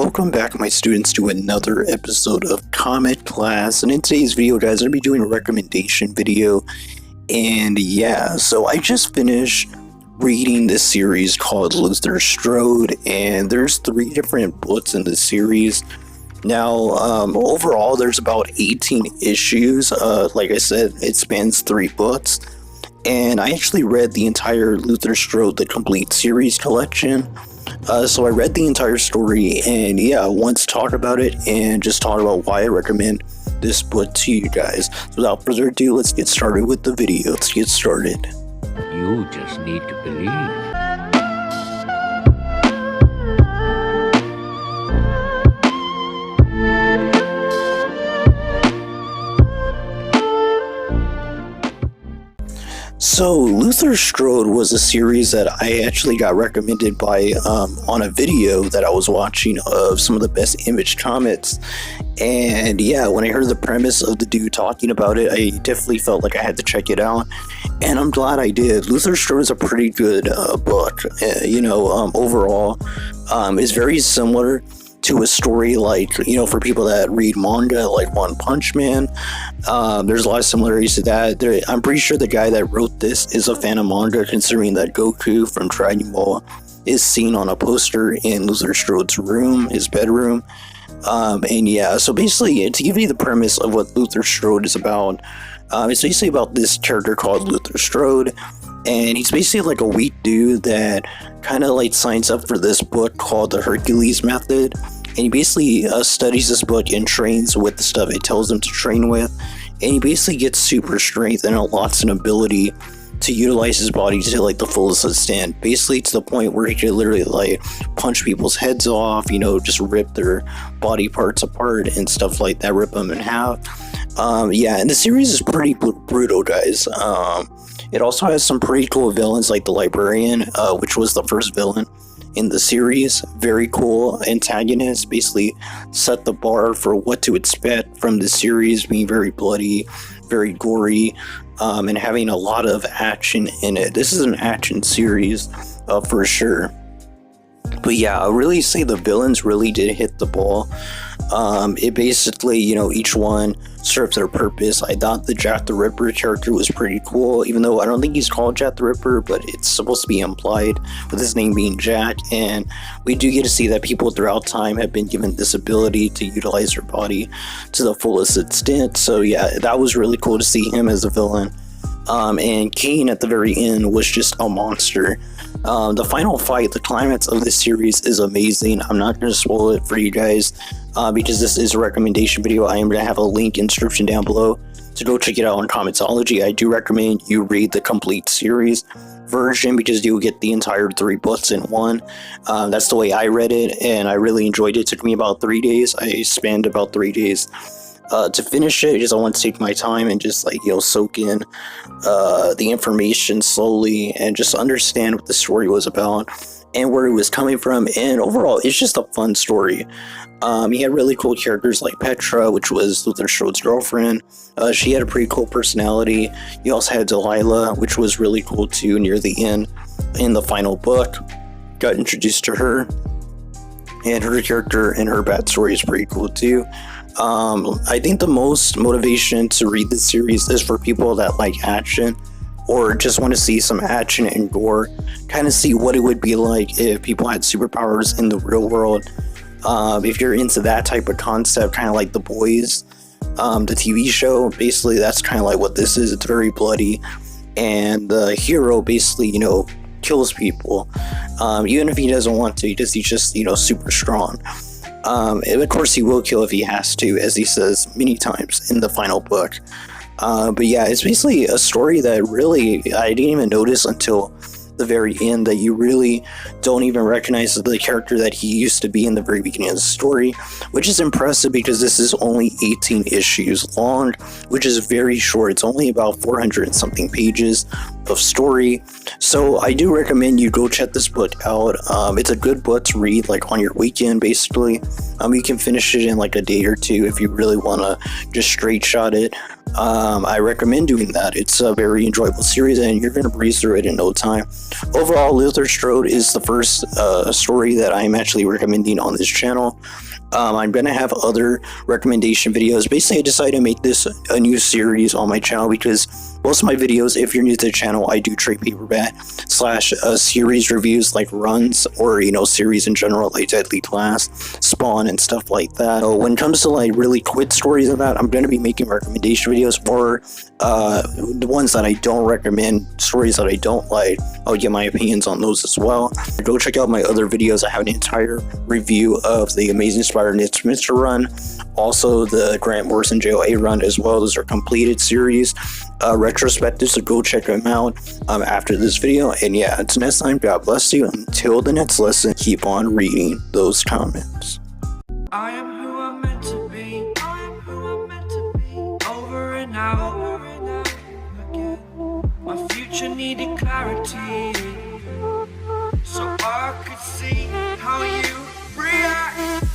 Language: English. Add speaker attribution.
Speaker 1: welcome back, my students, to another episode of Comic Class. And in today's video, guys, I'll be doing a recommendation video. And yeah, so I just finished reading this series called Strode, and there's 3 different books in the series. Now, overall, there's about 18 issues. Like I said, it spans 3 books. And I actually read the entire Strode, the complete series collection. So I read the entire story, and yeah, I want to talk about it and just talk about why I recommend this book to you guys. So without further ado, let's get started with the video. Let's get started.
Speaker 2: You just need to believe.
Speaker 1: So, Strode was a series that I actually got recommended by on a video that I was watching of some of the best Image comics. And yeah, when I heard the premise of the dude talking about it, I definitely felt like I had to check it out. And I'm glad I did. Strode is a pretty good book. Overall, it's very similar to a story like, for people that read manga like One Punch Man. There's a lot of similarities to that. I'm pretty sure the guy that wrote this is a fan of manga, considering that Goku from Dragon Ball is seen on a poster in Strode's room, his bedroom. And yeah, so basically, to give you the premise of what Strode is about, it's basically about this character called Strode, and he's basically like a weak dude that kind of like signs up for this book called the Hercules Method. And he basically studies this book and trains with the stuff it tells him to train with. And he basically gets super strength and unlocks an ability to utilize his body to like the fullest extent. Basically to the point where he can literally like punch people's heads off, just rip their body parts apart and stuff like that, rip them in half. Yeah, and the series is pretty brutal, guys. It also has some pretty cool villains like the Librarian, which was the first villain in the series. Very cool antagonist, basically set the bar for what to expect from the series, being very bloody, very gory, and having a lot of action in it. This is an action series for sure. But yeah, I really say the villains really did hit the ball. It basically, each one serves their purpose. I thought the Jack the Ripper character was pretty cool, even though I don't think he's called Jack the Ripper, but it's supposed to be implied with his name being Jack. And we do get to see that people throughout time have been given this ability to utilize their body to the fullest extent. So yeah, that was really cool to see him as a villain. And Kane at the very end was just a monster. The final fight, the climax of this series is amazing. I'm not going to spoil it for you guys because this is a recommendation video. I am going to have a link in the description down below to go check it out on Comixology. I do recommend you read the complete series version because you will get the entire 3 books in one. That's the way I read it, and I really enjoyed it. It took me about 3 days. I spent about 3 days to finish it because I want to take my time and just soak in the information slowly and just understand what the story was about and where it was coming from. And overall, it's just a fun story. He had really cool characters like Petra, which was Strode's girlfriend. She had a pretty cool personality. You also had Delilah, which was really cool too. Near the end, in the final book, got introduced to her, and her character and her backstory is pretty cool too. I think the most motivation to read this series is for people that like action or just want to see some action and gore, kind of see what it would be like if people had superpowers in the real world. If you're into that type of concept, kind of like The Boys, the TV show, basically that's kind of like what this is. It's very bloody, and the hero basically, kills people, even if he doesn't want to, he's just, super strong. And of course he will kill if he has to, as he says many times in the final book. But yeah, it's basically a story that really I didn't even notice until the very end, that you really don't even recognize the character that he used to be in the very beginning of the story, which is impressive because this is only 18 issues long, which is very short. It's only about 400 and something pages of story. So I do recommend you go check this book out. It's a good book to read like on your weekend, basically. You can finish it in like a day or two if you really want to just straight shot it. I recommend doing that. It's a very enjoyable series, and you're going to breeze through it in no time. Overall, Luther Strode is the first story that I'm actually recommending on this channel. I'm going to have other recommendation videos. Basically, I decided to make this a new series on my channel because most of my videos, if you're new to the channel, I do trade paperback / series reviews like runs or, series in general like Deadly Class, Spawn, and stuff like that. So when it comes to like really quick stories of that, I'm going to be making recommendation videos for the ones that I don't recommend, stories that I don't like. I'll get my opinions on those as well. Go check out my other videos. I have an entire review of the Amazing Spider-Man Mr. run, also the Grant Morrison JLA run as well. Those are completed series retrospectives, so go check them out after this video. And yeah, until next time, God bless you. Until the next lesson, keep on reading those comments.
Speaker 3: I am who I'm meant to be. I am who I'm meant to be. Over and out again. My future needed clarity, so I could see how you react.